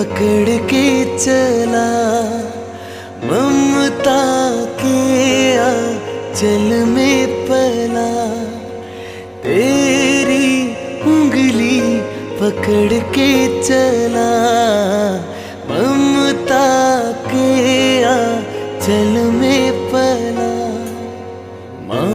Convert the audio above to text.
पकड़ के चला, ममता के आंचल में पला। तेरी उंगली पकड़ के चला, ममता के आंचल में